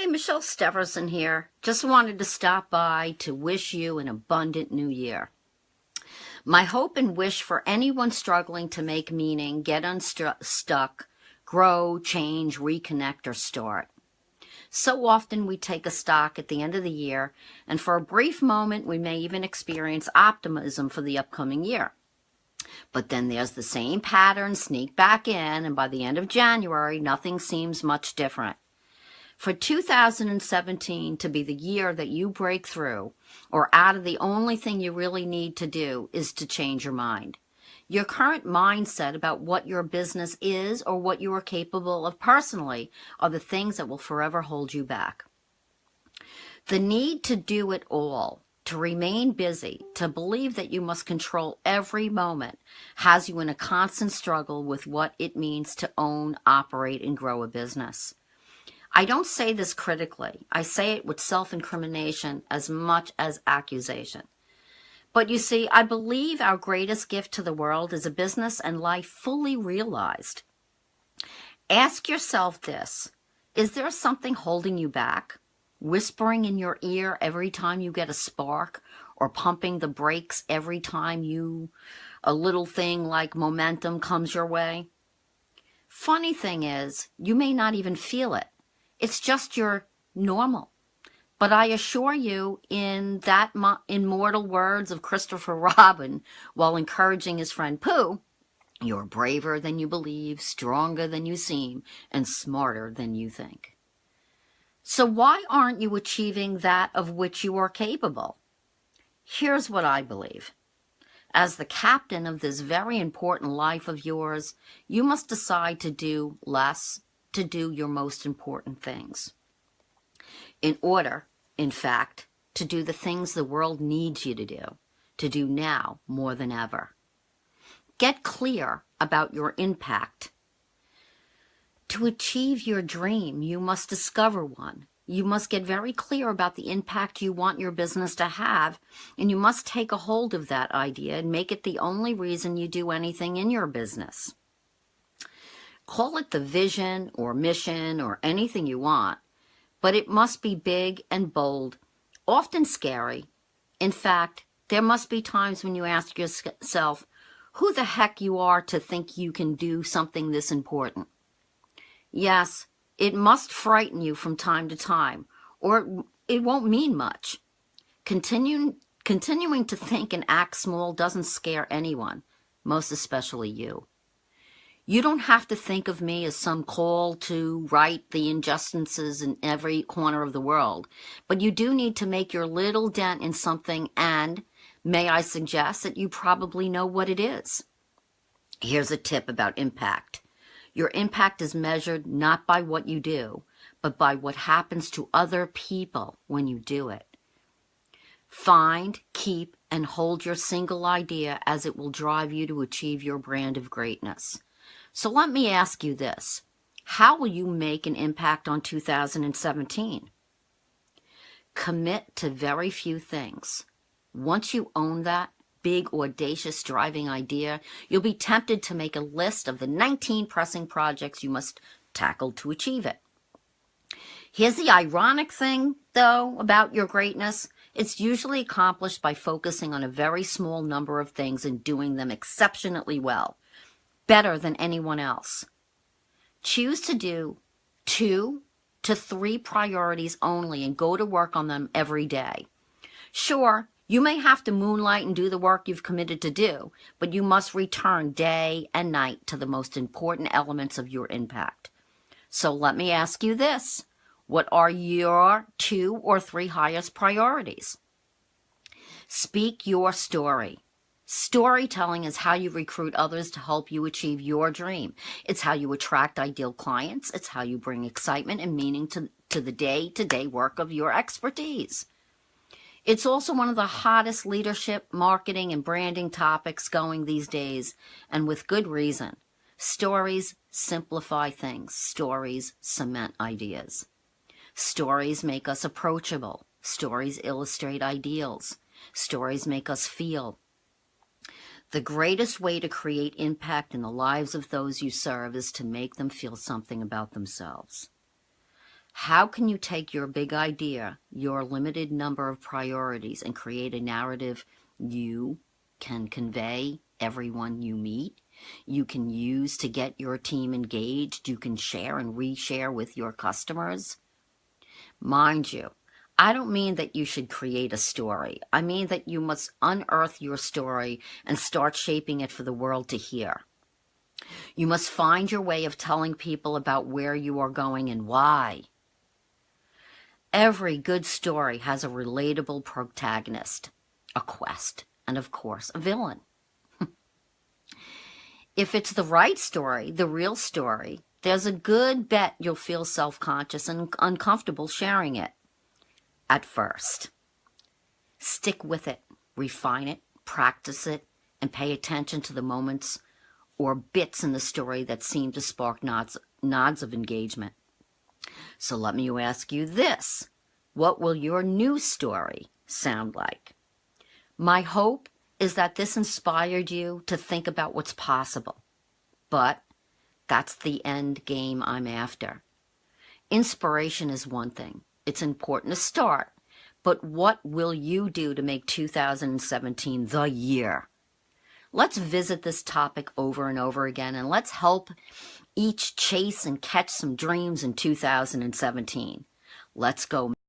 Hey, Michelle Stefferson here. Just wanted to stop by to wish you an abundant new year. My hope and wish for anyone struggling to make meaning, get unstuck, grow, change, reconnect, or start. So often we take a stock at the end of the year, and for a brief moment we may even experience optimism for the upcoming year. But then there's the same pattern sneak back in, and by the end of January, nothing seems much different. For 2017 to be the year that you break through, or out of the only thing you really need to do is to change your mind. Your current mindset about what your business is or what you are capable of personally are the things that will forever hold you back. The need to do it all, to remain busy, to believe that you must control every moment, has you in a constant struggle with what it means to own, operate, and grow a business. I don't say this critically. I say it with self-incrimination as much as accusation. But you see, I believe our greatest gift to the world is a business and life fully realized. Ask yourself this: is there something holding you back, whispering in your ear every time you get a spark, or pumping the brakes every time a little thing like momentum comes your way? Funny thing is, you may not even feel it. It's just your normal. But I assure you, in that immortal words of Christopher Robin, while encouraging his friend Pooh, you're braver than you believe, stronger than you seem, and smarter than you think. So why aren't you achieving that of which you are capable? Here's what I believe. As the captain of this very important life of yours, you must decide to do less, to do your most important things. In order, in fact, to do the things the world needs you to do now more than ever. Get clear about your impact. To achieve your dream, you must discover one. You must get very clear about the impact you want your business to have, and you must take a hold of that idea and make it the only reason you do anything in your business. Call it the vision or mission or anything you want, but it must be big and bold, often scary. In fact, there must be times when you ask yourself who the heck you are to think you can do something this important. Yes, it must frighten you from time to time, or it won't mean much. Continuing to think and act small doesn't scare anyone, most especially you. You don't have to think of me as some call to right the injustices in every corner of the world, but you do need to make your little dent in something, and may I suggest that you probably know what it is. Here's a tip about impact. Your impact is measured not by what you do, but by what happens to other people when you do it. Find, keep, and hold your single idea, as it will drive you to achieve your brand of greatness. So let me ask you this: how will you make an impact on 2017? Commit to very few things. Once you own that big, audacious, driving idea, you'll be tempted to make a list of the 19 pressing projects you must tackle to achieve it. Here's the ironic thing, though, about your greatness. It's usually accomplished by focusing on a very small number of things and doing them exceptionally well, better than anyone else. Choose to do 2 to 3 priorities only and go to work on them every day. Sure, you may have to moonlight and do the work you've committed to do, but you must return day and night to the most important elements of your impact. So let me ask you this: what are your 2 or 3 highest priorities? Speak your story. Storytelling is how you recruit others to help you achieve your dream. It's how you attract ideal clients. It's how you bring excitement and meaning to the day-to-day work of your expertise. It's also one of the hottest leadership, marketing, and branding topics going these days, and with good reason. Stories simplify things. Stories cement ideas. Stories make us approachable. Stories illustrate ideals. Stories make us feel. The greatest way to create impact in the lives of those you serve is to make them feel something about themselves. How can you take your big idea, your limited number of priorities, and create a narrative you can convey everyone you meet, you can use to get your team engaged, you can share and reshare with your customers? Mind you, I don't mean that you should create a story. I mean that you must unearth your story and start shaping it for the world to hear. You must find your way of telling people about where you are going and why. Every good story has a relatable protagonist, a quest, and of course, a villain. If it's the right story, the real story, there's a good bet you'll feel self-conscious and uncomfortable sharing it at first. Stick with it, refine it, practice it, and pay attention to the moments or bits in the story that seem to spark nods of engagement. So let me ask you this. What will your new story sound like? My hope is that this inspired you to think about what's possible. But that's the end game I'm after. Inspiration is one thing. It's important to start. But what will you do to make 2017 the year? Let's visit this topic over and over again, and let's help each chase and catch some dreams in 2017. Let's go.